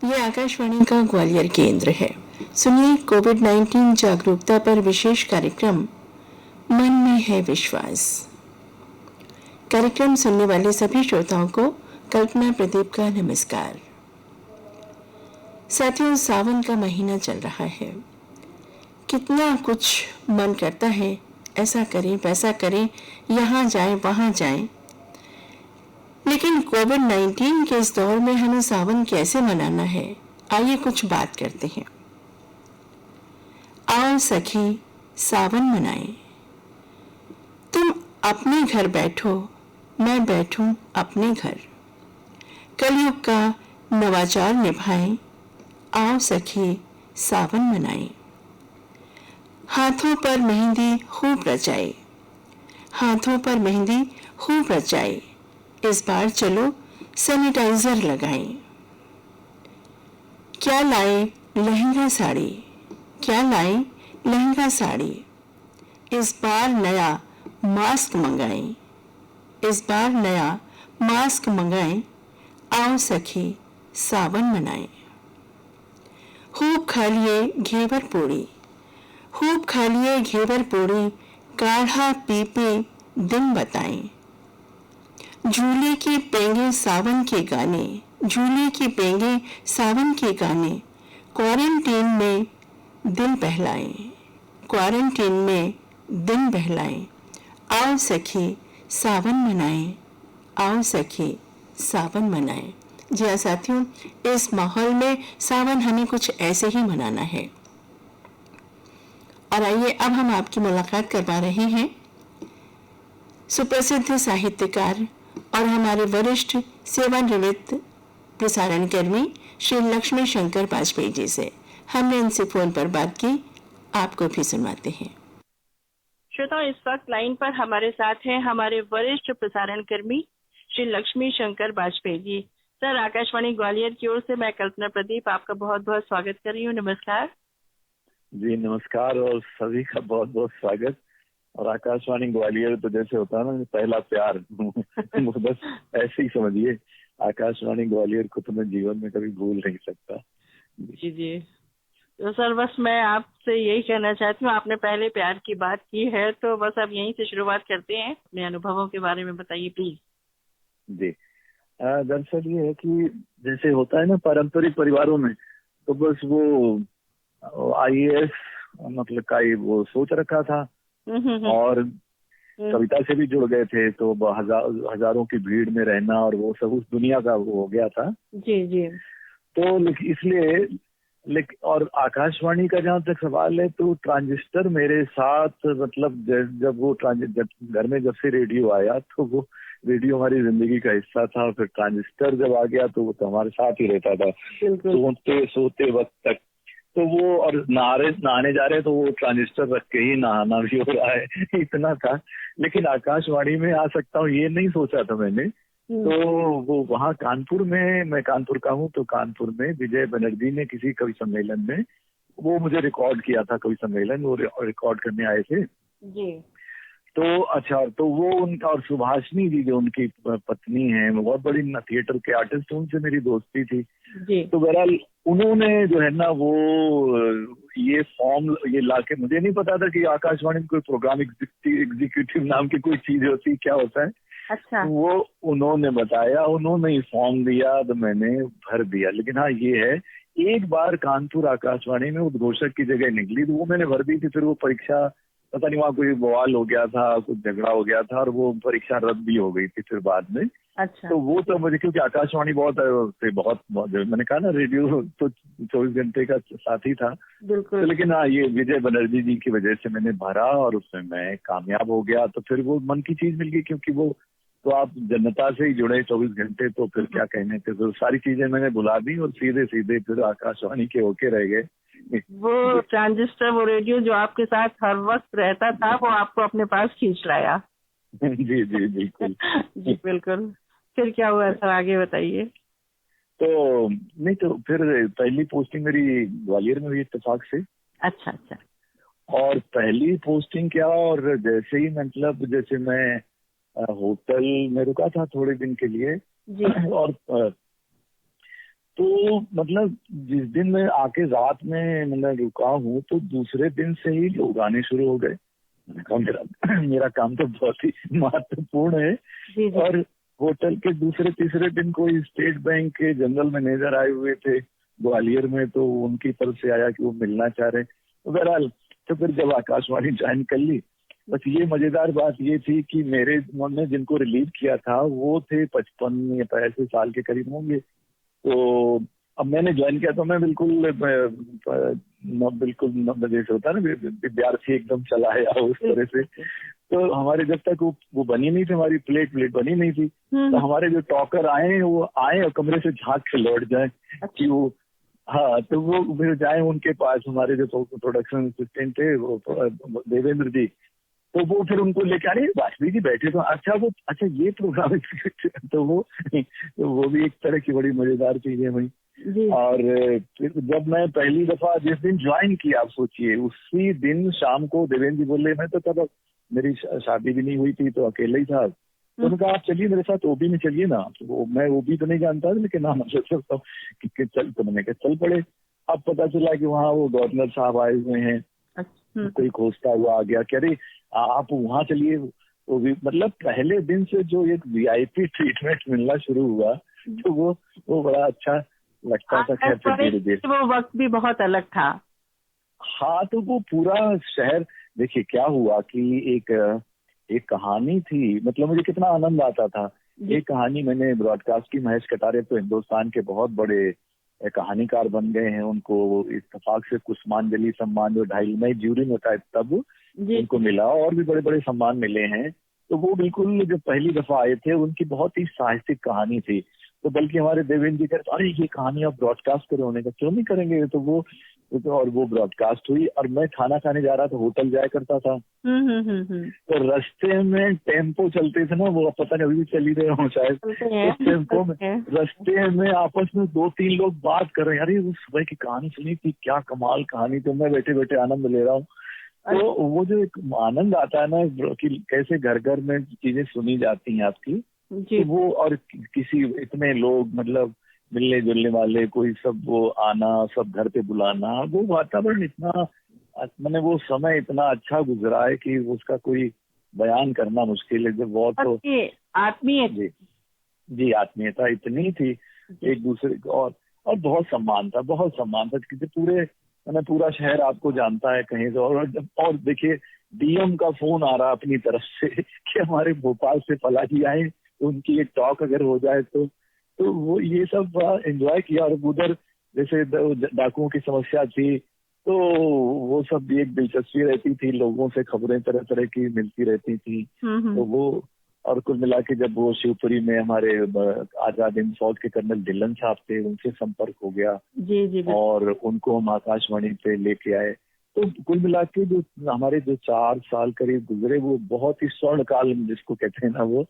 ये आकाशवाणी का ग्वालियर केंद्र है। सुनिए कोविड-19 जागरूकता पर विशेष कार्यक्रम मन में है विश्वास। कार्यक्रम सुनने वाले सभी श्रोताओं को कल्पना प्रदीप का नमस्कार। साथियों, सावन का महीना चल रहा है। कितना कुछ मन करता है, ऐसा करें वैसा करें, यहाँ जाएं वहाँ जाएं। लेकिन कोविड-19 के इस दौर में हमें सावन कैसे मनाना है, आइए कुछ बात करते हैं। आओ सखी सावन मनाएं। तुम अपने घर बैठो, मैं बैठूं अपने घर। कलयुग का नवाचार निभाएं। आओ सखी सावन मनाएं। हाथों पर मेहंदी खूब रचाए, हाथों पर मेहंदी खूब रचाए। इस बार चलो सैनिटाइजर लगाएं। क्या लाए लहंगा साड़ी, क्या लाए लहंगा साड़ी। इस बार नया मास्क मंगाएं, इस बार नया मास्क मंगाएं। आओ सखी सावन मनाएं। खूब खा लिए घेवर पूड़ी, खूब खा लिए घेवर पूड़ी। काढ़ा पी पी दिन बताएं। झूले के पेंगे सावन के गाने, झूले के पेंगे सावन के गाने। क्वारंटीन में दिल बहलाएं, क्वारंटीन में दिन बहलाएं। आओ सखी सावन मनाएं, आओ सखी सावन मनाएं। जी हाँ साथियों, इस माहौल में सावन हमें कुछ ऐसे ही मनाना है। और आइए अब हम आपकी मुलाकात करवा रहे हैं सुप्रसिद्ध साहित्यकार और हमारे वरिष्ठ सेवानिवृत्त प्रसारण कर्मी श्री लक्ष्मी शंकर वाजपेयी जी से। हमने इनसे फोन पर बात की, आपको भी सुनवाते हैं। श्रोताओं, इस वक्त लाइन पर हमारे साथ हैं हमारे वरिष्ठ प्रसारण कर्मी श्री लक्ष्मी शंकर वाजपेयी जी। सर, आकाशवाणी ग्वालियर की ओर से मैं कल्पना प्रदीप आपका बहुत बहुत स्वागत कर रही हूँ। नमस्कार जी। नमस्कार और सभी का बहुत बहुत स्वागत। और आकाशवाणी ग्वालियर तो जैसे होता है ना पहला प्यार बस ऐसे ही समझिए। आकाशवाणी ग्वालियर को तो मैं जीवन में कभी भूल नहीं सकता। जी जी। तो सर, बस मैं आपसे यही कहना चाहती हूँ, आपने पहले प्यार की बात की है तो बस अब यहीं से शुरुआत करते हैं। अपने अनुभवों के बारे में बताइए प्लीज। जी, दरअसल ये है कि जैसे होता है ना पारंपरिक परिवारों में, तो बस वो IAS मतलब का ही वो सोच रखा था। और कविता से भी जुड़ गए थे, तो हजारों की भीड़ में रहना और वो सब उस दुनिया का वो हो गया था। जी जी। तो इसलिए और आकाशवाणी का जहाँ तक सवाल है, तो ट्रांजिस्टर मेरे साथ मतलब जब वो जब घर में जब से रेडियो आया, तो वो रेडियो हमारी जिंदगी का हिस्सा था। फिर ट्रांजिस्टर जब आ गया तो वो तो हमारे साथ ही रहता था सोते वक्त तक। तो वो और नहाने जा रहे तो वो ट्रांजिस्टर रख के ही नहाना भी हो रहा है इतना था। लेकिन आकाशवाणी में आ सकता हूँ ये नहीं सोचा था मैंने। तो वो वहाँ कानपुर में, मैं कानपुर का हूँ, तो कानपुर में विजय बनर्जी ने किसी कवि सम्मेलन में वो मुझे रिकॉर्ड किया था। कवि सम्मेलन वो रिकॉर्ड करने आए थे जी। तो अच्छा, तो वो उनका और सुभाषिनी जी जो उनकी पत्नी है, बहुत बड़ी थिएटर के आर्टिस्ट, उनसे मेरी दोस्ती थी जी। तो बहरहाल उन्होंने जो है ना वो ये फॉर्म ये लाके, मुझे नहीं पता था कि आकाशवाणी में कोई प्रोग्राम एग्जीक्यूटिव नाम की कोई चीज होती, क्या होता है। अच्छा। तो वो उन्होंने बताया, उन्होंने ही फॉर्म दिया तो मैंने भर दिया। लेकिन हाँ ये है, एक बार कानपुर आकाशवाणी में उद्घोषक की जगह निकली तो वो मैंने भर दी थी। फिर वो परीक्षा पता नहीं वहाँ कोई बवाल हो गया था, कुछ झगड़ा हो गया था और वो परीक्षा रद्द भी हो गई थी फिर बाद में। अच्छा। तो वो तो मुझे, क्योंकि आकाशवाणी बहुत मैंने कहा ना रेडियो तो 24 घंटे का साथी था। बिल्कुल। तो लेकिन हाँ ये विजय बनर्जी जी की वजह से मैंने भरा और उसमें मैं कामयाब हो गया। तो फिर वो मन की चीज मिल गई, क्योंकि वो तो आप जनता से ही जुड़े 24 घंटे, तो फिर क्या कहने थे। तो सारी चीजें मैंने भुला दी और सीधे फिर आकाशवाणी के होके रह गए। वो ट्रांजिस्टर, वो रेडियो जो आपके साथ हर वक्त रहता था, वो आपको अपने पास खींच लाया। जी जी बिल्कुल। जी बिल्कुल। फिर क्या हुआ सर, आगे बताइए। तो नहीं, तो फिर पहली पोस्टिंग मेरी ग्वालियर में हुई इत्तेफाक से। अच्छा अच्छा। और पहली पोस्टिंग क्या, और जैसे ही मतलब जैसे मैं होटल में रुका था थोड़े दिन के लिए जी। और तो मतलब जिस दिन मैं आके रात में मतलब रुका हूँ तो दूसरे दिन से ही लोग आने शुरू हो गए। मैंने कहा मेरा काम तो बहुत ही महत्वपूर्ण है। जी जी। और होटल के दूसरे तीसरे दिन कोई स्टेट बैंक के जनरल मैनेजर आए हुए थे ग्वालियर में, तो उनकी तरफ से आया कि वो मिलना चाह रहे। तो बहरहाल तो फिर जब आकाशवाणी ज्वाइन कर ली, बस ये मजेदार बात ये थी कि मेरे ने जिनको रिलीव किया था वो थे 55 या 85 साल के करीब होंगे। तो अब मैंने ज्वाइन किया तो मैं बिल्कुल जैसे होता है ना विद्यार्थी एकदम चला आया उस तरह से। तो हमारे जब तक वो बनी नहीं थी, हमारी प्लेट बनी नहीं थी, तो हमारे जो टॉकर आए वो आए और कमरे से झांक के लौट जाए कि वो, हाँ, तो वो फिर जाए उनके पास हमारे जो प्रोडक्शन असिस्टेंट थे वो देवेंद्र जी, तो वो फिर उनको लेके आ रहे वाजपेयी जी बैठे तो अच्छा ये प्रोग्राम तो वो भी एक तरह की बड़ी मजेदार चीजें हुई। और फिर जब मैं पहली दफा जिस दिन ज्वाइन किया, आप सोचिए उसी दिन शाम को देवेंद्र जी बोले, मैं तो तब मेरी शादी भी नहीं हुई थी तो अकेले ही था, तो उन्होंने कहा आप चलिए मेरे साथ ओबी में चलिए ना। तो मैं ओबी तो नहीं जानता था, लेकिन हाँ मतलब चल, तो मैंने कहा चल पड़े। अब पता चला कि वहाँ वो गवर्नर साहब आए हुए हैं, कोई खोजता हुआ आ गया, कह रही आप वहाँ चलिए। वो भी मतलब पहले दिन से जो एक वीआईपी ट्रीटमेंट मिलना शुरू हुआ तो वो बड़ा अच्छा लगता था। खैर धीरे धीरे वो वक्त भी बहुत अलग था। हाँ, तो वो पूरा शहर, देखिए क्या हुआ कि एक कहानी थी, मतलब मुझे कितना आनंद आता था। एक कहानी मैंने ब्रॉडकास्ट की, महेश कटारे तो हिंदुस्तान के बहुत बड़े कहानीकार बन गए हैं, उनको इत्तेफाक से कुसुमांजलि सम्मान जो 2.5 ज्यूरी में होता है तब उनको मिला, और भी बड़े बड़े सम्मान मिले हैं। तो वो बिल्कुल जब पहली दफा आए थे उनकी बहुत ही साहित्यिक कहानी थी, तो बल्कि हमारे देवेंद्र जी कहते अरे ये कहानी आप ब्रॉडकास्ट करो, होने का क्यों नहीं करेंगे। तो वो ब्रॉडकास्ट हुई, और मैं खाना खाने जा रहा था, होटल जाया करता था। तो रास्ते में टेम्पो चलते थे ना, वो पता नहीं अभी भी चल ही रहे हो शायद, उस टेम्पो में रास्ते में आपस में 2-3 लोग बात कर रहे हैं, अरे उस सुबह की कहानी सुनी थी, क्या कमाल कहानी। तो मैं बैठे बैठे आनंद ले रहा हूँ। तो वो जो एक आनंद आता है ना कि कैसे घर घर में चीजें सुनी जाती हैं आपकी, तो वो, और किसी इतने लोग मतलब मिलने जुलने वाले, कोई सब वो आना, सब घर पे बुलाना, वो वातावरण इतना, मैंने वो समय इतना अच्छा गुजरा है कि उसका कोई बयान करना मुश्किल है। जब वो तो आत्मीय जी आत्मीयता इतनी थी एक दूसरे को, और बहुत सम्मान था क्योंकि पूरा शहर आपको जानता है कहीं से। और देखिए डीएम का फोन आ रहा अपनी तरफ से कि हमारे भोपाल से फलाजी आए, तो उनकी एक टॉक अगर हो जाए तो वो ये सब एंजॉय किया। और उधर जैसे डाकुओं की समस्या थी, तो वो सब भी एक दिलचस्पी रहती थी, लोगों से खबरें तरह तरह की मिलती रहती थी। तो वो, और कुल मिला के जब वो शिवपुरी में हमारे आजाद हिंद फौज के कर्नल ढिल्लन साहब थे, उनसे संपर्क हो गया जी, और उनको हम आकाशवाणी पे लेके आए। तो कुल मिला के जो हमारे 4 साल करीब गुजरे, वो बहुत ही स्वर्ण काल जिसको कहते हैं ना वो।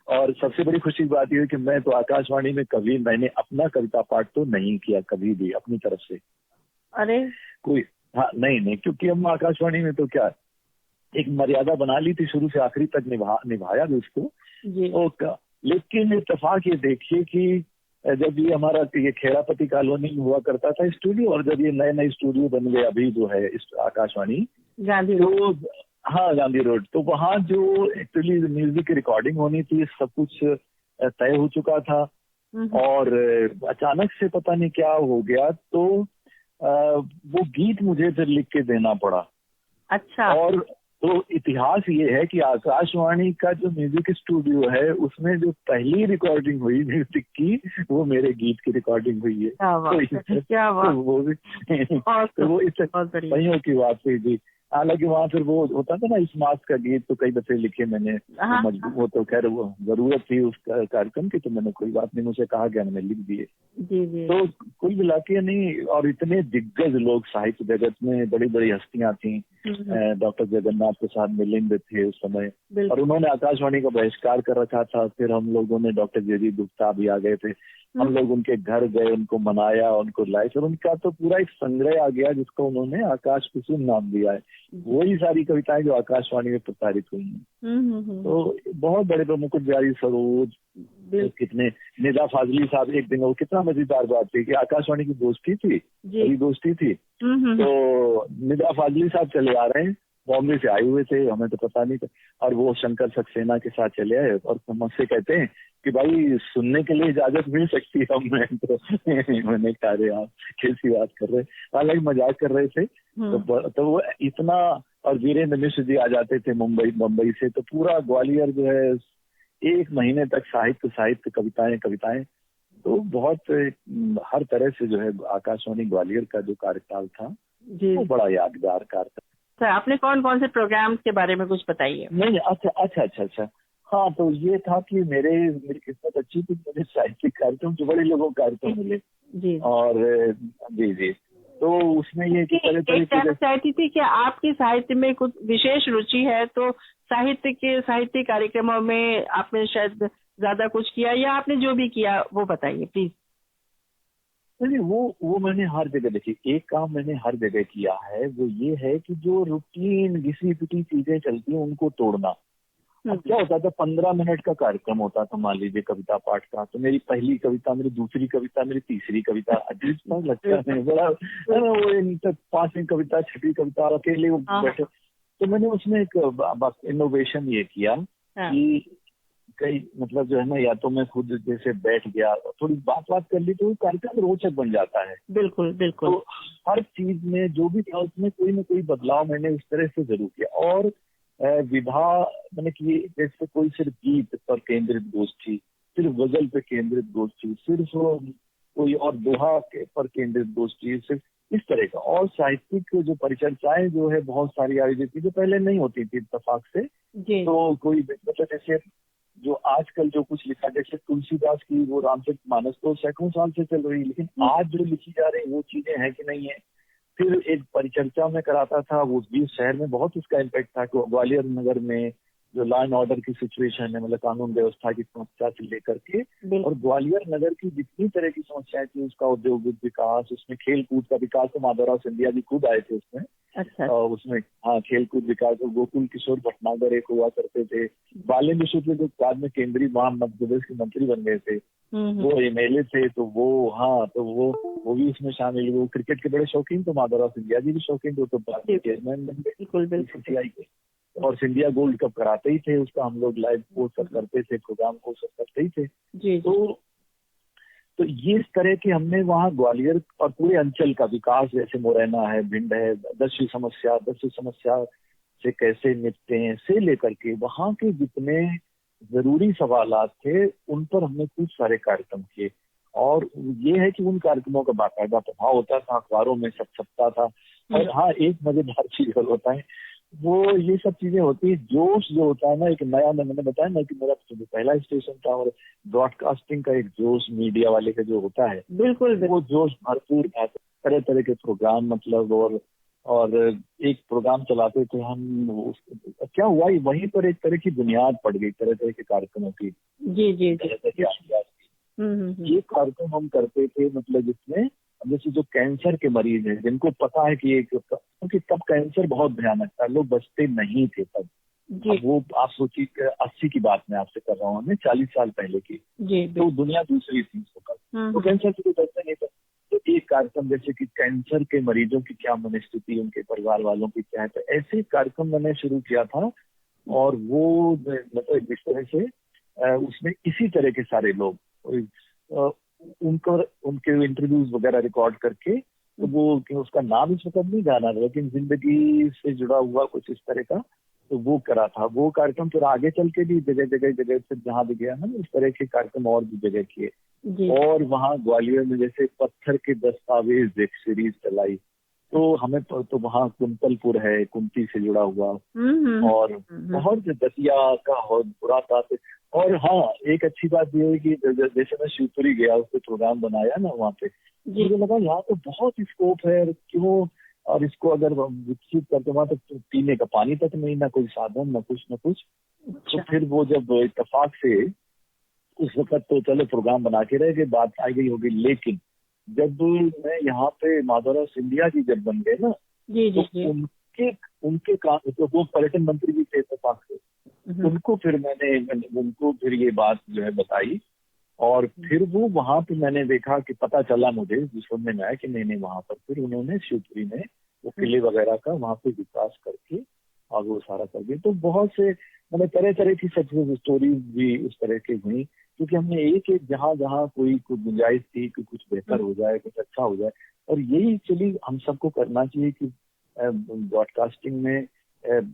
और सबसे बड़ी खुशी की बात यह है कि मैं तो आकाशवाणी में कभी मैंने अपना कविता पाठ तो नहीं किया कभी भी अपनी तरफ से। अरे कोई, हाँ नहीं, क्योंकि हम आकाशवाणी में तो क्या एक मर्यादा बना ली थी, शुरू से आखिरी तक निभाया भी उसको। लेकिन इत्तेफाक ये देखिए कि जब ये हमारा ये खेड़ापति कॉलोनी में हुआ करता था स्टूडियो, और जब ये नए स्टूडियो बन गए अभी जो है आकाशवाणी गांधी रोड, हाँ गांधी रोड, तो वहाँ जो एक्चुअली म्यूजिक की रिकॉर्डिंग होनी थी, सब कुछ तय हो चुका था। और अचानक से पता नहीं क्या हो गया, तो वो गीत मुझे फिर लिख के देना पड़ा। अच्छा। और तो इतिहास ये है कि आकाशवाणी का जो म्यूजिक स्टूडियो है, उसमें जो पहली रिकॉर्डिंग हुई म्यूजिक की, वो मेरे गीत की रिकॉर्डिंग हुई है। क्या बात। वो भी तो वो इस सही की बात हुई थी। हालांकि वहाँ फिर वो होता था ना इस मास का गीत, तो कई दफे लिखे मैंने, वो तो खैर वो जरूरत थी उस कार्यक्रम की, तो मैंने कोई बात नहीं, मुझे कहा गया मैंने लिख दिए। तो कुल मिला के नहीं, और इतने दिग्गज लोग साहित्य जगत में, बड़ी बड़ी हस्तियां थी, डॉक्टर जगन्नाथ प्रसाद मिलिंद थे उस समय, और उन्होंने आकाशवाणी का बहिष्कार कर रखा था। फिर हम लोगों ने, डॉक्टर जे.डी. गुप्ता भी आ गए थे, हम लोग उनके घर गए, उनको मनाया, उनको लाए, फिर उनका तो पूरा एक संग्रह आ गया जिसको उन्होंने आकाश कुसुम नाम दिया है। वही सारी कविताएं जो आकाशवाणी में प्रसारित हुई हैं। तो बहुत बड़े मुकुट बिहारी सरोज, कितने, निदा फाजली साहब, एक दिन वो कितना मजेदार बात थी कि आकाशवाणी की गोष्ठी थी, बड़ी गोष्ठी थी, तो निदा फाजली साहब चले आ रहे हैं, बॉम्बे से आए हुए थे, हमें तो पता नहीं था, और वो शंकर सक्सेना के साथ चले आए और मुझसे कहते हैं कि भाई सुनने के लिए इजाजत मिल सकती है हमें। तो मैंने कहा रे आप कैसी बात कर रहे हैं, हालांकि मजाक कर रहे थे। तो वो इतना, और वीरेंद्र मिश्र जी आ जाते थे मुंबई से, तो पूरा ग्वालियर जो है 1 महीने तक साहित्य कविताएं, तो बहुत हर तरह से जो है आकाशवाणी ग्वालियर का जो कार्यकाल था वो बड़ा यादगार कार्य था। सर आपने कौन कौन से प्रोग्राम के बारे में कुछ बताइए। नहीं, अच्छा। हाँ, तो ये था कि मेरी किस्मत अच्छी थी, मुझे साहित्यिक कार्यक्रम जो बड़े लोगों को कार्यक्रम मिले जी। और जी, तो उसमें ये चाहती थी कि आपकी साहित्य में कुछ विशेष रुचि है, तो साहित्य कार्यक्रमों में आपने शायद ज्यादा कुछ किया, या आपने जो भी किया वो बताइए प्लीज। नहीं, वो मैंने हर जगह देखी, एक काम मैंने हर जगह किया है, वो ये है कि जो रूटीन घिसी पिटी चीजें चलती हैं उनको तोड़ना। अब क्या होता था, 15 मिनट का कार्यक्रम होता था, मान लीजिए कविता पाठ का, तो मेरी पहली कविता, मेरी दूसरी कविता, मेरी तीसरी कविता, अजीब सा लगता है बड़ा, वो 5वीं कविता, 6वीं कविता, अकेले वो बैठे। तो मैंने उसमें एक इनोवेशन ये किया कि कई मतलब जो है ना, या तो मैं खुद जैसे बैठ गया, थोड़ी बात कर ली, तो कार्यक्रम रोचक बन जाता है। बिल्कुल। तो हर चीज में जो भी था उसमें कोई ना कोई बदलाव मैंने उस तरह से जरूर किया। और विधा मैंने की, जैसे कोई सिर्फ गीत पर केंद्रित गोष्ठी, सिर्फ गजल पे केंद्रित गोष्ठी, सिर्फ कोई और दोहा पर केंद्रित गोष्ठी, सिर्फ इस तरह का। और साहित्यिक जो परिचर्चाएं जो है बहुत सारी आयोजित की, जो पहले नहीं होती थी इत्तेफाक से। तो कोई मतलब जैसे जो आजकल जो कुछ लिखा, जैसे तुलसीदास की वो रामचरितमानस तो सैकड़ों साल से चल रही है, लेकिन आज जो लिखी जा रही वो चीजें हैं कि नहीं है। फिर एक परिचर्चा में कराता था, वो भी शहर में बहुत उसका इम्पैक्ट था कि ग्वालियर नगर में जो लॉ एंड ऑर्डर की सिचुएशन है, मतलब कानून व्यवस्था की समस्या से लेकर के, और ग्वालियर नगर की जितनी तरह की समस्याएं थी, उसका औद्योगिक विकास, उसमें खेल कूद का विकास, तो माधवराव सिंधिया जी खुद आए थे उसमें। अच्छा। उसमें हाँ, खेल कूद विकास, गोकुल किशोर भटनागर एक हुआ करते थे, बालेंद्र शुक्ल जो बाद में केंद्रीय मध्य प्रदेश के मंत्री बन गए थे, वो MLA थे, तो वो हाँ, तो वो भी उसमें शामिल हुए। वो क्रिकेट के बड़े शौकीन, तो माधवराव सिंधिया जी भी शौकीन थे, तो चेयरमैन बन गए CCI के, और सिंधिया गोल्ड कप कराते ही थे उसका, हम लोग लाइव वो सब करते थे, प्रोग्राम को सब करते ही थे जी। तो ये इस तरह की हमने वहाँ ग्वालियर और पूरे अंचल का विकास, जैसे मुरैना है, भिंड है, 10वीं समस्या से कैसे निपटें से लेकर के वहाँ के जितने जरूरी सवालात थे उन पर हमने खूब सारे कार्यक्रम किए। और ये है कि उन कार्यक्रमों का बाकायदा प्रभाव होता था, अखबारों में सब छपता था। और हाँ, एक मजेदार चीज और होता है, वो ये सब चीजें होती है, जोश जो होता है ना, एक नया, मैंने बताया ना कि मेरा पहला स्टेशन था, और ब्रॉडकास्टिंग का एक जोश मीडिया वाले का जो होता है, बिल्कुल वो जोश भरपूर था। तरह तरह के प्रोग्राम, मतलब और एक प्रोग्राम चलाते थे हम, क्या हुआ वहीं पर एक तरह की बुनियाद पड़ गई तरह तरह के कार्यक्रमों की। जी। ये कार्यक्रम हम करते थे, मतलब जिसमें जैसे जो कैंसर के मरीज हैं, जिनको पता है कि क्योंकि तब कैंसर बहुत भयानक था, लोग बचते नहीं थे तब। वो आप सोचिए 80 की बात मैं आपसे कर रहा हूँ, मैं 40 साल पहले की, तो दुनिया दूसरी थी उस वक्त, तो कैंसर से कोई बचते नहीं था। तो एक कार्यक्रम जैसे कि कैंसर के मरीजों की क्या मनस्थिति, उनके परिवार वालों की क्या है, तो ऐसे कार्यक्रम मैंने शुरू किया था। और वो मतलब इस तरह से उसमें इसी तरह के सारे लोग उनके इंटरव्यूज वगैरह रिकॉर्ड करके, तो वो उसका नाम इस वक्त नहीं जाना, लेकिन जिंदगी से जुड़ा हुआ कुछ इस तरह का, तो वो करा था। वो कार्यक्रम फिर आगे चल के भी जगह से जहाँ भी गया ना, इस तरह के कार्यक्रम और भी जगह किए। और वहाँ ग्वालियर में जैसे पत्थर के दस्तावेज एक सीरीज चलाई, तो हमें तो वहाँ कुंतलपुर है, कुंती से जुड़ा हुआ, और बहुत दतिया का बहुत बुरा था। और हाँ, एक अच्छी बात ये है कि जैसे मैं शिवपुरी गया, उससे प्रोग्राम बनाया ना वहाँ पे, मुझे लगा यहाँ तो बहुत स्कोप है, क्यों, और इसको अगर विकसित करते, वहाँ तो पीने का पानी तक नहीं, ना कोई साधन, ना कुछ। तो फिर वो जब इत्तेफाक से उस वक्त तो चलो प्रोग्राम बना के रहे कि बात आ गई होगी, लेकिन जब मैं यहाँ पे माधवराव सिंधिया जी जब बन गए ना, जी जी तो जी। उनके उनके काम तो वो पर्यटन मंत्री भी थे पास से, उनको फिर मैंने उनको फिर ये बात जो है बताई, और फिर वो वहां पे मैंने देखा कि पता चला मुझे सुनने में आया कि नहीं वहां पर फिर उन्होंने शिवपुरी में वो किले वगैरह का वहां पे विकास करके और वो सारा कर दिया। तो बहुत से मैंने तरह तरह की सक्सेस स्टोरीज भी उस तरह की हुई, क्योंकि हमने एक एक जहाँ जहाँ कोई गुंजाइश थी कि कुछ बेहतर हो जाए, कुछ अच्छा हो जाए, और यही एक्चुअली हम सबको करना चाहिए कि ब्रॉडकास्टिंग में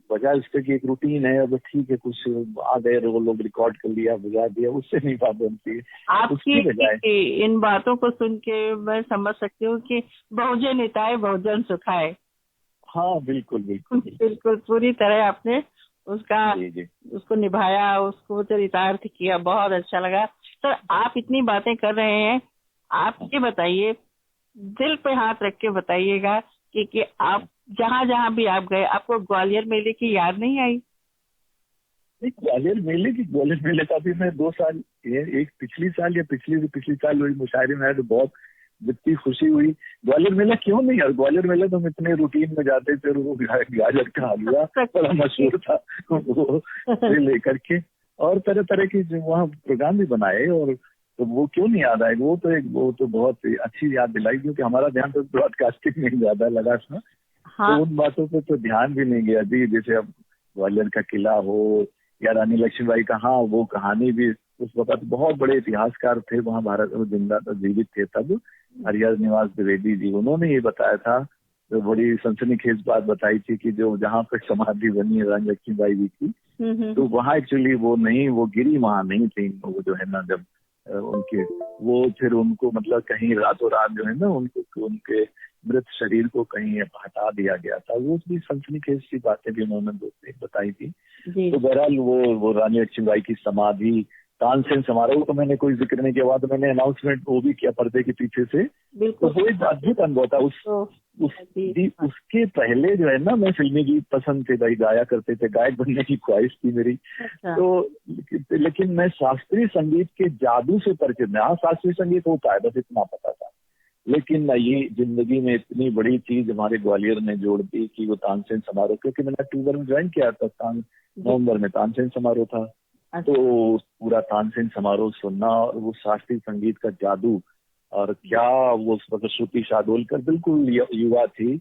बजाय उसके की एक रूटीन है, अब ठीक है कुछ आ गए वो लोग रिकॉर्ड कर लिया बजा दिया, उससे नहीं बात बनती है। उसकी बजाय आपकी इन बातों को सुन के मैं समझ सकती हूँ कि बहुजन हिताय बहुजन सुखाय। हाँ बिल्कुल बिल्कुल बिल्कुल पूरी तरह आपने उसका जी जी। उसको निभाया, उसको चरितार्थ किया, बहुत अच्छा लगा। सर आप इतनी बातें कर रहे हैं, आप ये बताइए, दिल पे हाथ रख के बताइएगा कि आप जहाँ जहाँ भी आप गए, आपको ग्वालियर मेले की याद नहीं आई? नहीं, ग्वालियर मेले का भी मैं 2 साल, एक पिछली साल या पिछली साल वही मुशायरे में आया तो बहुत जितनी खुशी हुई। ग्वालियर मेला क्यों नहीं यार, ग्वालियर मेला तो हम इतने रूटीन में जाते थे, वो गाजर का हलवा बड़ा मशहूर था वो लेकर के, और तरह तरह की जो वहाँ प्रोग्राम भी बनाए, और तो वो क्यों नहीं याद आए। वो तो बहुत अच्छी याद दिलाई, क्योंकि हमारा ध्यान तो ब्रॉडकास्टिंग में ज्यादा लगा था। हाँ। तो उन बातों पे तो ध्यान भी नहीं गया जी, जैसे अब ग्वालियर का किला हो या रानी लक्ष्मीबाई का, हाँ वो कहानी भी उस वक्त बहुत बड़े इतिहासकार थे वहाँ भारत में, जिंदा जीवित थे तब, हरिहर निवास द्विवेदी जी, उन्होंने ये बताया था, तो बड़ी सनसनीखेज बात बताई थी कि जो जहाँ पे समाधि बनी है रानी लक्ष्मीबाई जी की, तो वहाँ एक्चुअली वो गिरी वहाँ नहीं थी, वो जो है ना जब उनके वो फिर उनको मतलब कहीं रातों रात जो है ना उनके मृत शरीर को कहीं हटा दिया गया था। वो भी सनसनीखेज की बातें भी उन्होंने बताई थी। तो बहरहाल वो रानी लक्ष्मीबाई की समाधि, तानसेन समारोह का मैंने कोई जिक्र नहीं किया, बाद मैंने अनाउंसमेंट वो भी किया पर्दे के पीछे से, तो वो एक अद्भुत अनुभव था। उसके पहले जो है ना मैं फिल्मी गीत पसंद थे भाई, गाया करते थे, गायक बनने की ख्वाहिश थी मेरी। तो लेकिन मैं शास्त्रीय संगीत के जादू से परिचित नहीं। हाँ शास्त्रीय संगीत होता है, बस इतना पता था, लेकिन ये जिंदगी में इतनी बड़ी चीज हमारे ग्वालियर ने जोड़ दी कि वो तानसेन समारोह, क्योंकि मैंने अक्टूबर में ज्वाइन किया था, नवंबर में तानसेन समारोह था। तो पूरा तानसेन समारोह सुनना और वो शास्त्रीय संगीत का जादू, और क्या वो उस वक्त श्रुति शार्दुलकर बिल्कुल युवा थी,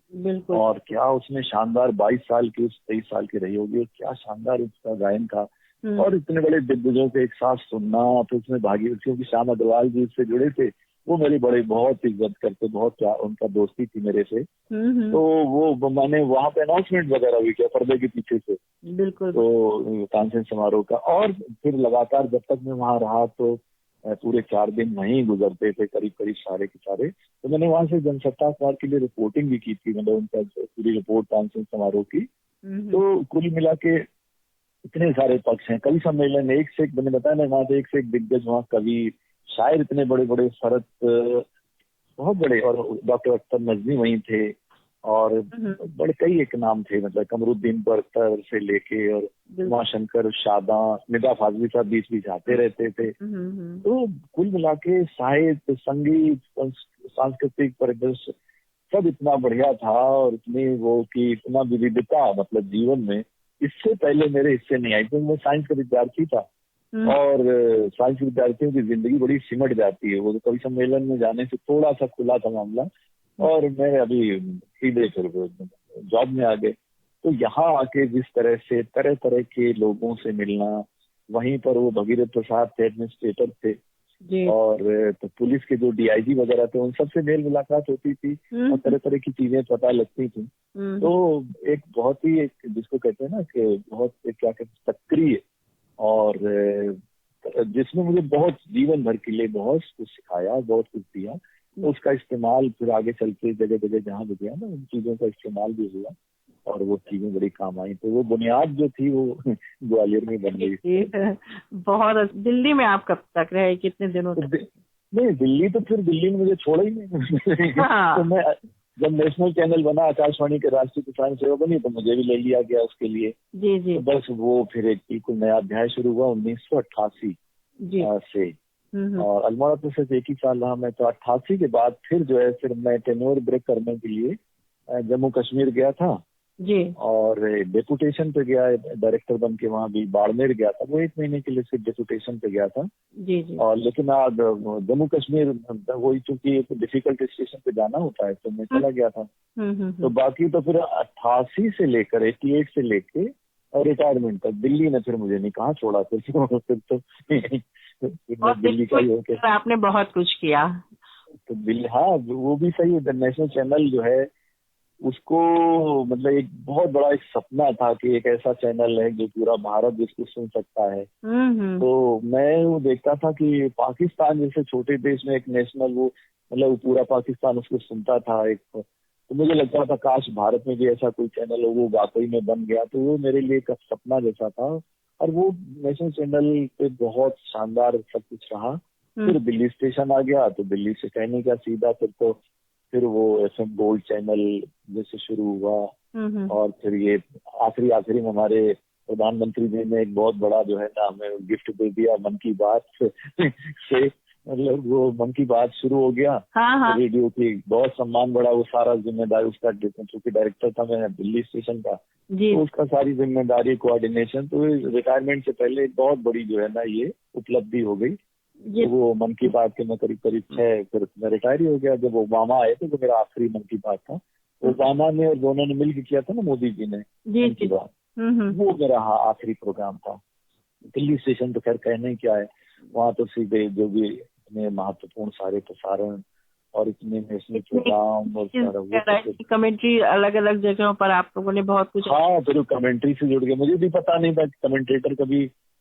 और क्या उसने शानदार 22 साल की 23 साल की रही होगी, क्या शानदार उसका गायन था, और इतने बड़े दिग्गजों के एक साथ सुनना, फिर उसमें भागी, क्योंकि श्याम अग्रवाल जी उससे जुड़े थे, वो मेरी बहुत इज्जत करते, बहुत उनका दोस्ती थी मेरे से। तो वो मैंने वहाँ पे अनाउंसमेंट वगैरह भी किया पर्दे के पीछे से, बिल्कुल, तो तानसेन समारोह का। और फिर लगातार जब तक मैं वहाँ रहा तो पूरे 4 दिन वहीं गुजरते थे करीब सारे के सारे। तो मैंने वहाँ से जनसत्ता अखबार के लिए रिपोर्टिंग भी की थी, मतलब उनका पूरी रिपोर्ट तानसेन समारोह की। तो कुल मिला के इतने सारे पक्ष हैं, कवि सम्मेलन एक से एक, मैंने बताया ना वहाँ से एक से एक दिग्गज वहाँ कवि शायर, इतने बड़े बड़े शरत बहुत बड़े, और डॉक्टर अख्तर नजमी वहीं थे, और बड़े कई एक नाम थे, मतलब कमरुद्दीन बरतर से लेके और उमाशंकर शादा, निदा फाजली साहब बीच बीच आते रहते थे। तो कुल मिला के साहित्य, संगीत, सांस्कृतिक परिदृश्य सब इतना बढ़िया था, और इतनी वो की इतना विविधता, मतलब जीवन में इससे पहले मेरे हिस्से नहीं आई, क्योंकि मैं साइंस का विद्यार्थी था, और साइंस विद्यार्थियों की जिंदगी बड़ी सिमट जाती है। वो तो कवि सम्मेलन में जाने से थोड़ा सा खुला था मामला, और मैं अभी सीधे फिर जॉब में आ गए। तो यहाँ आके जिस तरह से तरह तरह के लोगों से मिलना, वहीं पर वो भगीरथ प्रसाद थे, एडमिनिस्ट्रेटर थे, और तो पुलिस के जो डीआईजी वगैरह थे, उन सबसे मेल मुलाकात होती थी, और तरह तरह की चीजें पता लगती थी। तो एक बहुत ही एक जिसको कहते हैं ना कि बहुत क्या कहते हैं सक्रिय, और जिसमें मुझे बहुत जीवन भर के लिए बहुत कुछ सिखाया, बहुत कुछ दिया। उसका इस्तेमाल फिर आगे चल के जगह जगह जहाँ भी गया ना, उन चीजों का इस्तेमाल भी हुआ, और वो चीजें बड़ी काम आई। तो वो बुनियाद जो थी वो ग्वालियर में बन गई। बहुत। दिल्ली में आप कब तक रहे, कितने दिनों तक? नहीं, दिल्ली तो फिर दिल्ली ने मुझे छोड़ा ही नहीं। तो मैं जब नेशनल चैनल बना, आकाशवाणी के राष्ट्रीय प्रसारण सेवा बनी, तो मुझे भी ले लिया गया उसके लिए। तो बस वो फिर एक बिल्कुल नया अध्याय शुरू हुआ 1988 जी। से। और अल्मोड़ा तो सिर्फ एक ही साल रहा मैं, तो 88 के बाद फिर जो है फिर मैं टेन्योर ब्रेक करने के लिए जम्मू कश्मीर गया था। जी। और डेपुटेशन पे गया, डायरेक्टर बन के वहाँ भी बाड़मेर गया था, वो 1 महीने के लिए सिर्फ डेपुटेशन पे गया था। जी। जी। और लेकिन आज जम्मू कश्मीर वही, चूंकि एक डिफिकल्ट स्टेशन पे जाना होता है, तो मैं चला गया था। तो बाकी तो फिर 88 से लेकर 88 से लेके और रिटायरमेंट तक दिल्ली ने फिर मुझे नहीं कहाँ छोड़ा, फिर तो और दिल्ली का ही होके आपने बहुत कुछ किया। तो दिल्ली, हाँ वो भी सही है। नेशनल चैनल जो है उसको मतलब एक बहुत बड़ा एक सपना था कि एक ऐसा चैनल है जो पूरा भारत जिसको सुन सकता है। तो मैं वो देखता था कि पाकिस्तान जैसे छोटे देश में एक नेशनल वो मतलब पूरा पाकिस्तान उसको सुनता था एक, तो मुझे लगता था काश भारत में भी ऐसा कोई चैनल हो, वो वाकई में बन गया। तो वो मेरे लिए एक सपना जैसा था। और वो नेशनल चैनल पे बहुत शानदार सब कुछ रहा। फिर दिल्ली स्टेशन आ गया, तो दिल्ली से कहने का सीधा फिर वो FM गोल्ड चैनल जैसे शुरू हुआ। और फिर ये आखिरी में हमारे प्रधानमंत्री जी ने एक बहुत बड़ा जो है ना हमें गिफ्ट दे दिया, मन की बात से मतलब वो मन की बात शुरू हो गया। हाँ। रेडियो की बहुत सम्मान बढ़ा, वो सारा जिम्मेदारी उसका, क्योंकि डायरेक्टर था मैं दिल्ली स्टेशन का, तो उसका सारी जिम्मेदारी कोऑर्डिनेशन, तो रिटायरमेंट से पहले एक बहुत बड़ी जो है ना ये उपलब्धि हो गई। तो वो मन की बात के मैं करीब 6 फिर मैं रिटायर ही हो गया। जब ओबामा आए थे तो मेरा आखिरी मन की बात था। ओबामा ने और दोनों ने मिलकर किया था ना, मोदी जी ने मन की बात, वो मेरा आखिरी प्रोग्राम था। दिल्ली स्टेशन तो खैर कहने क्या है, वहाँ तो सीधे जो भी इतने महत्वपूर्ण सारे प्रसारण और इतने नेशनल प्रोग्राम और सारा वो कमेंट्री अलग अलग जगहों पर आप लोगों ने बहुत कुछ। हाँ, फिर कमेंट्री से जुड़ गए। मुझे भी पता नहीं था कि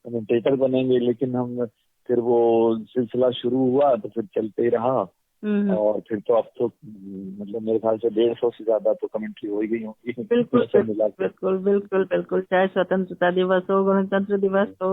कमेंटेटर बनेंगे, लेकिन हम फिर वो सिलसिला शुरू हुआ तो फिर चलते रहा। और फिर तो अब तो मतलब मेरे ख्याल से 150 से ज्यादा तो कमेंट्री हो ही गई होगी। बिल्कुल, चाहे स्वतंत्रता दिवस हो, गणतंत्र दिवस हो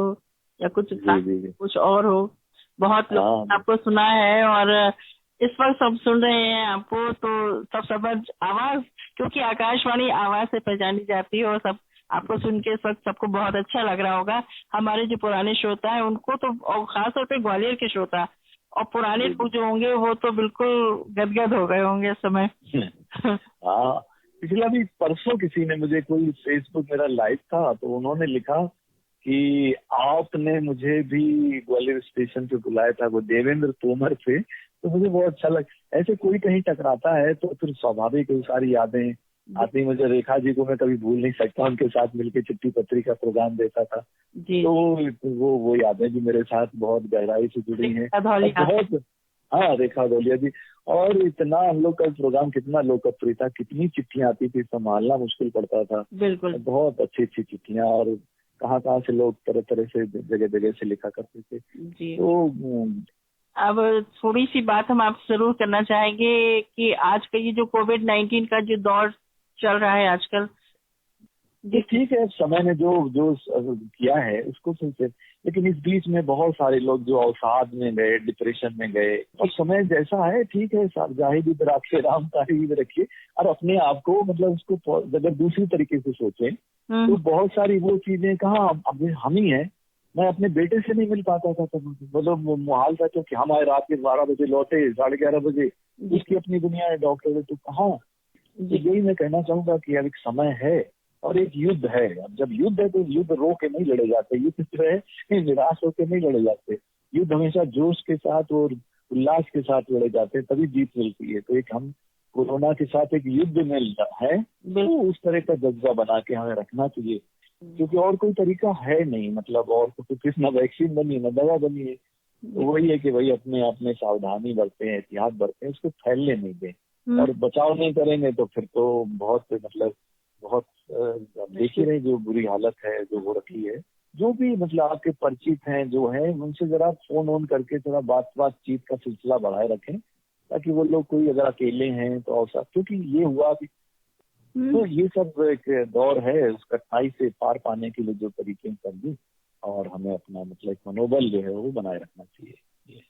या कुछ और हो, बहुत लोग आपको सुना है। और इस वक्त सब सुन रहे हैं आपको, तो सब समझ आवाज, क्योंकि आकाशवाणी आवाज से पहचानी जाती है, और सब आपको सुन के इस वक्त सबको बहुत अच्छा लग रहा होगा। हमारे जो पुराने श्रोता है उनको तो, और खासतौर पे ग्वालियर के श्रोता और पुराने जो होंगे वो तो बिल्कुल गदगद हो गए होंगे इस समय। हाँ, पिछला भी परसों किसी ने मुझे, कोई फेसबुक मेरा लाइव था, तो उन्होंने लिखा कि आपने मुझे भी ग्वालियर स्टेशन पे बुलाया था, वो देवेंद्र तोमर थे। तो मुझे बहुत अच्छा लगा। ऐसे कोई कहीं टकराता है तो फिर स्वाभाविक सारी यादें आती। मुझे रेखा जी को मैं कभी भूल नहीं सकता, उनके साथ मिलकर चिट्ठी पत्री का प्रोग्राम देखा था। तो वो यादें भी मेरे साथ बहुत गहराई से जुड़ी हैं। बहुत, हाँ, रेखा धौलिया जी। और इतना हम लोग का प्रोग्राम कितना लोकप्रिय था, कितनी चिट्ठियां आती थी, संभालना मुश्किल पड़ता था। बिल्कुल, बहुत अच्छी चिट्ठियां, और कहाँ से लोग तरह से जगह से लिखा करते थे। तो अब थोड़ी सी बात हम आपसे जरूर करना चाहेंगे कि आज का ये जो कोविड-19 का जो दौर चल रहा है आजकल, जी ठीक है, समय ने जो किया है उसको सुनते, लेकिन इस बीच में बहुत सारे लोग जो अवसाद में गए, डिप्रेशन में गए। और समय जैसा है, ठीक है, जाहिर भी रखिए, राम तारीफ भी रखिए, और अपने आप को मतलब उसको अगर दूसरी तरीके से सोचें तो बहुत सारी वो चीजें कहाँ अब हम ही हैं। मैं अपने बेटे से नहीं मिल पाता था, मतलब मुहाल था, क्योंकि हम आए रात के 12 बजे, लौटे 11:30 बजे, उसकी अपनी दुनिया है, डॉक्टर है, तो कहाँ। यही मैं कहना चाहूंगा कि अब एक समय है और एक युद्ध है। अब जब युद्ध है तो युद्ध रो के नहीं लड़े जाते, युद्ध जो है निराश होकर नहीं लड़े जाते, युद्ध हमेशा जोश के साथ और उल्लास के साथ लड़े जाते हैं, तभी जीत मिलती है। तो एक हम कोरोना के साथ एक युद्ध में है, तो उस तरह का जज्बा बना के हमें रखना चाहिए, क्योंकि और कोई तरीका है नहीं। मतलब और कुछ ना वैक्सीन बनी ना दवा बनी है। तो वही है कि भाई अपने सावधानी बरतें, एहतियात बरतें, उसको फैलने नहीं दें, और बचाव नहीं करेंगे तो फिर तो बहुत देख ही रहे जो बुरी हालत है जो हो रखी है। जो भी मतलब आपके परिचित हैं जो है, उनसे जरा फोन करके थोड़ा बातचीत का सिलसिला बढ़ाए रखें, ताकि वो लोग कोई अगर अकेले हैं तो अवसर, क्योंकि ये हुआ कि तो ये सब एक दौर है, उस कठिनाई से पार पाने के लिए जो तरीके कर, और हमें अपना मतलब मनोबल जो है वो बनाए रखना चाहिए।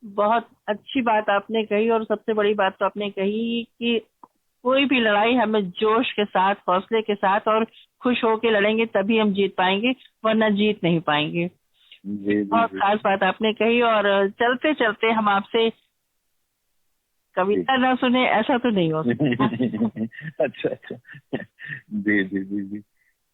बहुत अच्छी बात आपने कही, और सबसे बड़ी बात तो आपने कही कि कोई भी लड़ाई हमें जोश के साथ, हौसले के साथ और खुश होकर लड़ेंगे, तभी हम जीत पाएंगे, वरना जीत नहीं पाएंगे। जी जी बहुत जी खास बात आपने कही। और चलते चलते हम आपसे कविता ना सुने ऐसा तो नहीं हो सकता। अच्छा अच्छा, जी जी जी जी,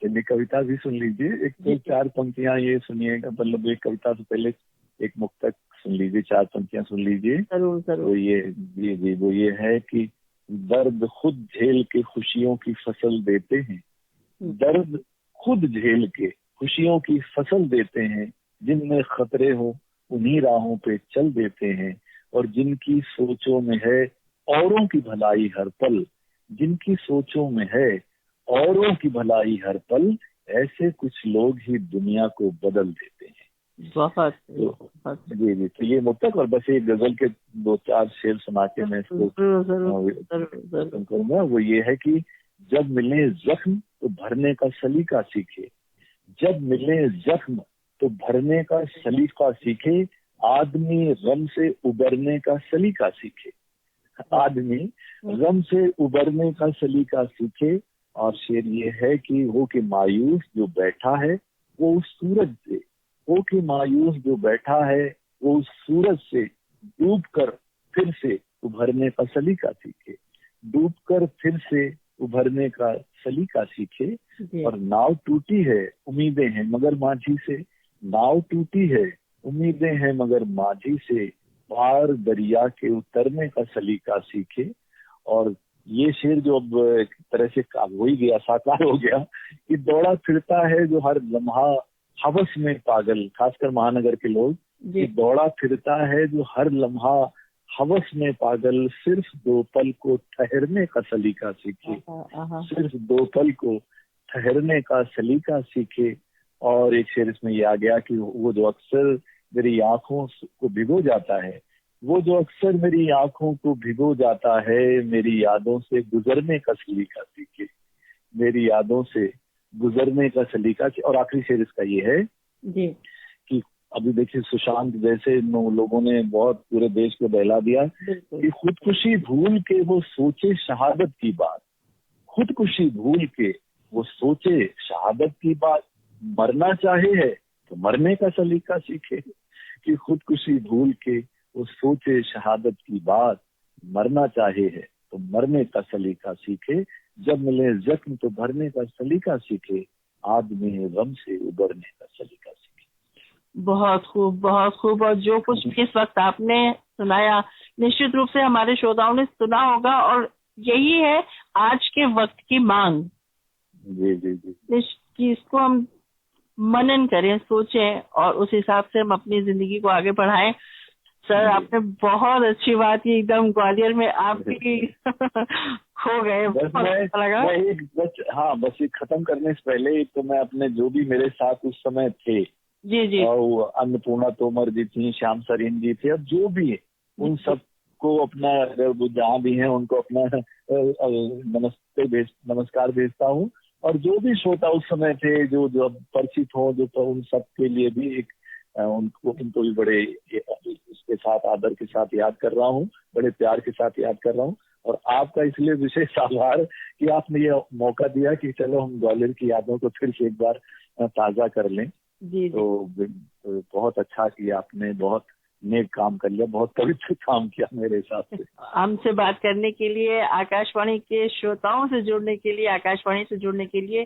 चलिए कविता भी सुन लीजिए। एक तो जी चार पंक्तियां ये सुनिएगा, मतलब एक कविता से पहले एक मुक्तक सुन लीजिए, चार पंक्तियां सुन लीजिए। जरूर तो जरूर। ये जी जी वो ये है कि दर्द खुद झेल के खुशियों की फसल देते हैं, दर्द खुद झेल के खुशियों की फसल देते हैं, जिनमें खतरे हो उन्हीं राहों पे चल देते हैं, और जिनकी सोचों में है औरों की भलाई हर पल, जिनकी सोचों में है औरों की भलाई हर पल, ऐसे कुछ लोग ही दुनिया को बदल देते हैं। बहुत तो बहुत जी जी, तो ये मुक्तक और बस एक गजल के दो चार शेर सुना के मैं इसको जरूर जरूर जरूर खत्म जरूर। करूंगा। वो ये है कि जब मिले जख्म तो भरने का सलीका सीखे, जब मिले जख्म तो भरने का सलीका सीखे, आदमी गम से उबरने का सलीका सीखे, आदमी गम से उबरने का सलीका सीखे। और शेर ये है कि हो के मायूस जो बैठा है वो उस सूरज से, हो के मायूस जो बैठा है वो उस सूरज से डूब कर फिर से उभरने का सलीका सीखे, डूब कर फिर से उभरने का सलीका सीखे। जी और नाव टूटी है उम्मीदें हैं मगर माझी से, नाव टूटी है उम्मीदें हैं मगर माझी से, पार दरिया के उतरने का सलीका सीखे। और ये शेर जो अब एक तरह से हो ही गया, साकार हो गया, कि दौड़ा फिरता है जो हर लम्हा हवस में पागल, खासकर महानगर के लोग, जी कि दौड़ा फिरता है जो हर लम्हा हवस में पागल, सिर्फ दो पल को ठहरने का सलीका सीखे, सिर्फ दो पल को ठहरने का सलीका सीखे। और एक शेर इसमें ये आ गया कि वो जो अक्सर मेरी आंखों को भिगो जाता है, वो जो अक्सर मेरी आंखों को भिगो जाता है, मेरी यादों से गुजरने का सलीका सीखे, मेरी यादों से गुजरने का सलीका। और आखिरी शेर इसका ये है जी कि अभी देखिए सुशांत जैसे लोगों ने बहुत पूरे देश को बहला दिया बिल्कुल कि खुदकुशी भूल के वो सोचे शहादत की बात, खुदकुशी भूल के वो सोचे शहादत की बात, मरना चाहे है तो मरने का सलीका सीखे, कि खुदकुशी भूल के वो सोचे शहादत की बात, मरना चाहे है तो मरने का सलीका सीखे, जब मिले जख्म तो भरने का सलीका सीखे, आदमी गम से उबरने का सलीका सीखे। बहुत खूब बहुत खूब। और जो कुछ भी इस वक्त आपने सुनाया निश्चित रूप से हमारे श्रोताओं ने सुना होगा, और यही है आज के वक्त की मांग जी जी जी कि इसको हम मनन करें, सोचें और उस हिसाब से हम अपनी जिंदगी को आगे बढ़ाएं। सर आपने बहुत अच्छी बात की, एकदम ग्वालियर में आप भी खो गए, बस बहुत अच्छा लगा। मैं एक बस ये खत्म करने से पहले एक तो मैं अपने जो भी मेरे साथ उस समय थे, जी जी और वो अन्नपूर्णा तोमर जी थी, श्याम सरीन जी थे, अब जो भी है उन सबको अपना, अगर वो जहाँ भी हैं उनको अपना नमस्कार भेजता हूँ। और जो भी श्रोता उस समय थे जो जो अब परिचित हो, जो तो उन सब के लिए भी एक उनको भी बड़े इसके साथ आदर के साथ याद कर रहा हूँ, बड़े प्यार के साथ याद कर रहा हूँ। और आपका इसलिए विशेष आभार कि आपने ये मौका दिया कि चलो हम ग्वालियर की यादों को फिर से एक बार ताजा कर लें। जी तो बहुत अच्छा किया आपने, बहुत नेक काम कर लिया, बहुत पवित्र काम किया मेरे हिसाब से। हमसे बात करने के लिए, आकाशवाणी के श्रोताओं से जुड़ने के लिए, आकाशवाणी से जुड़ने के लिए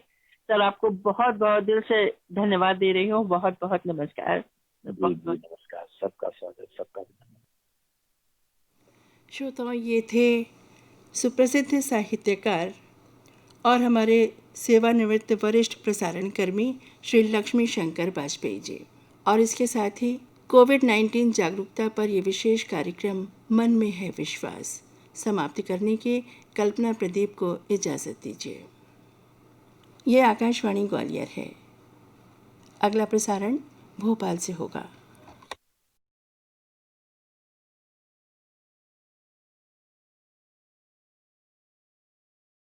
सर आपको बहुत बहुत दिल से धन्यवाद दे रही हूँ। बहुत बहुत नमस्कार। नमस्कार, सबका स्वागत, सबका धन्यवाद। श्रोताओं, ये थे सुप्रसिद्ध साहित्यकार और हमारे सेवानिवृत्त वरिष्ठ प्रसारण कर्मी श्री लक्ष्मी शंकर बाजपेयी जी। और इसके साथ ही कोविड-19 जागरूकता पर यह विशेष कार्यक्रम मन में है विश्वास समाप्त करने की कल्पना प्रदीप को इजाज़त दीजिए। ये आकाशवाणी ग्वालियर है। अगला प्रसारण भोपाल से होगा।